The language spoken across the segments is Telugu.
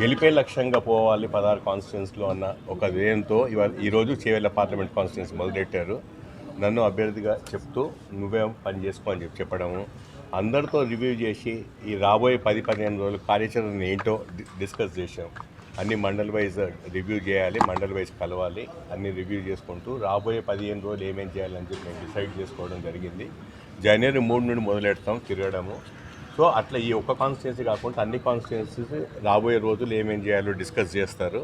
గెలిపే లక్ష్యంగా పోవాలి 16 కాన్స్టిట్యున్సీలో అన్న ఒక ధ్యేయంతో ఈరోజు చేవెళ్ళ పార్లమెంట్ కాన్స్టిట్యున్సీ మొదలెట్టారు. నన్ను అభ్యర్థిగా చెప్తూ నువ్వే పని చేసుకో అని చెప్పడము, అందరితో రివ్యూ చేసి ఈ రాబోయే 10-15 రోజులు కార్యాచరణ ఏంటో డిస్కస్ చేసాం. అన్ని మండల్ వైజ్ రివ్యూ చేయాలి, మండల్ వైజ్ కలవాలి, అన్ని రివ్యూ చేసుకుంటూ రాబోయే 15 రోజులు ఏమేం చేయాలని చెప్పి మేము డిసైడ్ చేసుకోవడం జరిగింది. జనవరి 3 నుండి మొదలెడతాం తిరగడము. సో అట్లా ఈ ఒక్క కాన్స్టిట్యున్సీ కాకుండా అన్ని కాన్స్టిట్యున్సీస్ రాబోయే రోజులు ఏమేం చేయాలో డిస్కస్ చేస్తారు.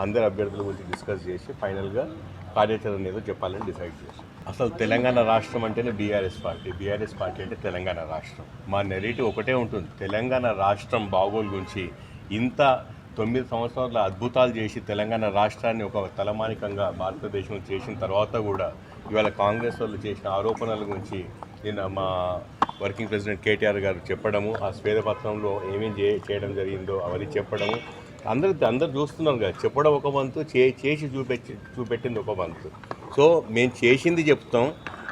అందరు అభ్యర్థుల గురించి డిస్కస్ చేసి ఫైనల్గా కార్యాచరణ ఏదో చెప్పాలని డిసైడ్ చేస్తాం. అసలు తెలంగాణ రాష్ట్రం అంటేనే బీఆర్ఎస్ పార్టీ అంటే తెలంగాణ రాష్ట్రం. మా నెరేటివ్ ఒకటే ఉంటుంది, తెలంగాణ రాష్ట్రం బాగోలు గురించి. ఇంత 9 సంవత్సరాల అద్భుతాలు చేసి తెలంగాణ రాష్ట్రాన్ని ఒక తలమానికంగా భారతదేశం చేసిన తర్వాత కూడా ఇవాళ కాంగ్రెస్ వాళ్ళు చేసిన ఆరోపణల గురించి నిన్న మా వర్కింగ్ ప్రెసిడెంట్ కేటీఆర్ గారు చెప్పడము, ఆ శ్వేతపత్రంలో ఏమేం చేయడం జరిగిందో అవన్నీ చెప్పడము, అందరు చూస్తున్నారు కదా. చెప్పడం ఒక వంతు, చేసి చూపెట్టింది ఒక వంతు. సో మేము చేసింది చెప్తాం,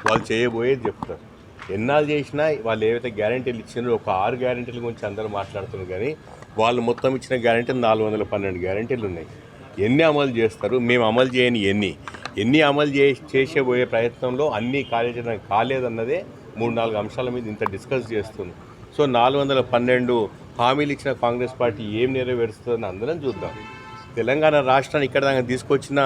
వాళ్ళు చేయబోయేది చెప్తారు. ఎన్నాళ్ళు చేసినా వాళ్ళు ఏవైతే గ్యారెంటీలు ఇచ్చినారో ఒక 6 గ్యారెంటీల గురించి అందరూ మాట్లాడుతున్నారు, కానీ వాళ్ళు మొత్తం ఇచ్చిన గ్యారెంటీలు 412 గ్యారెంటీలు ఉన్నాయి. ఎన్ని అమలు చేస్తారు, మేము అమలు చేయని ఎన్ని అమలు చేసేబోయే ప్రయత్నంలో అన్ని కార్యాచరణ కాలేదన్నదే 3-4 అంశాల మీద ఇంత డిస్కస్ చేస్తుంది. సో 412 హామీలు ఇచ్చిన కాంగ్రెస్ పార్టీ ఏం నెరవేరుస్తుందని అందరం చూద్దాం. తెలంగాణ రాష్ట్రాన్ని ఇక్కడ దాకా తీసుకొచ్చిన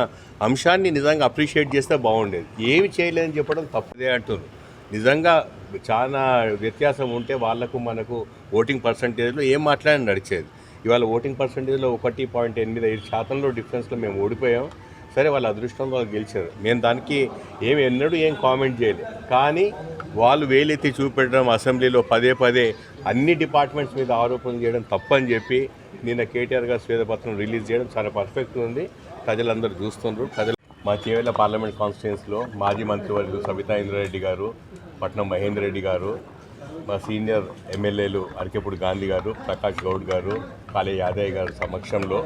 అంశాన్ని నిజంగా అప్రిషియేట్ చేస్తే బాగుండేది. ఏమి చేయలేదని చెప్పడం తప్పదే అంటున్నారు. నిజంగా చాలా వ్యత్యాసం ఉంటే వాళ్లకు మనకు ఓటింగ్ పర్సంటేజ్లో ఏం మాట్లాడి నడిచేది. ఇవాళ ఓటింగ్ పర్సంటేజ్లో 1.85% డిఫరెన్స్లో మేము ఓడిపోయాం. సరే, వాళ్ళ అదృష్టంలో వాళ్ళు గెలిచారు. మేము దానికి ఎన్నడూ కామెంట్ చేయలేదు. కానీ వాళ్ళు వేలెత్తి చూపెట్టడం, అసెంబ్లీలో పదే అన్ని డిపార్ట్మెంట్స్ మీద ఆరోపణలు చేయడం తప్పని చెప్పి నిన్న కేటీఆర్ గారు శ్వేతపత్రం రిలీజ్ చేయడం చాలా పర్ఫెక్ట్ ఉంది. ప్రజలందరూ చూస్తున్నారు. మా చేవెళ్ళ పార్లమెంట్ కాన్స్టిట్యున్సీలో మాజీ మంత్రివర్యులు సబితా ఇంద్రారెడ్డి గారు, పట్నం మహేందర్ రెడ్డి గారు, మా సీనియర్ ఎమ్మెల్యేలు అరకెప్పుడు గాంధీ గారు, ప్రకాష్ గౌడ్ గారు, కాళే యాదయ్య గారు సమక్షంలో,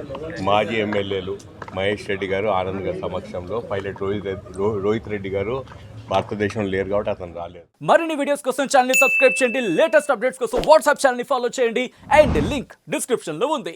మాజీ ఎమ్మెల్యేలు మహేష్ రెడ్డి గారు, ఆనంద్ గారి సమక్షంలో, పైలట్ రోహిత్ రెడ్డి గారు భారతదేశంలో లేరు కాబట్టి అతను రాలేదు. మరిన్ని వీడియోస్ కోసం ఛానల్ ని సబ్స్క్రైబ్ చేయండి. లేటెస్ట్ అప్డేట్స్ కోసం వాట్సాప్ ఛానల్ ని ఫాలో చేయండి. అండ్ లింక్ డిస్క్రిప్షన్ లో ఉంది.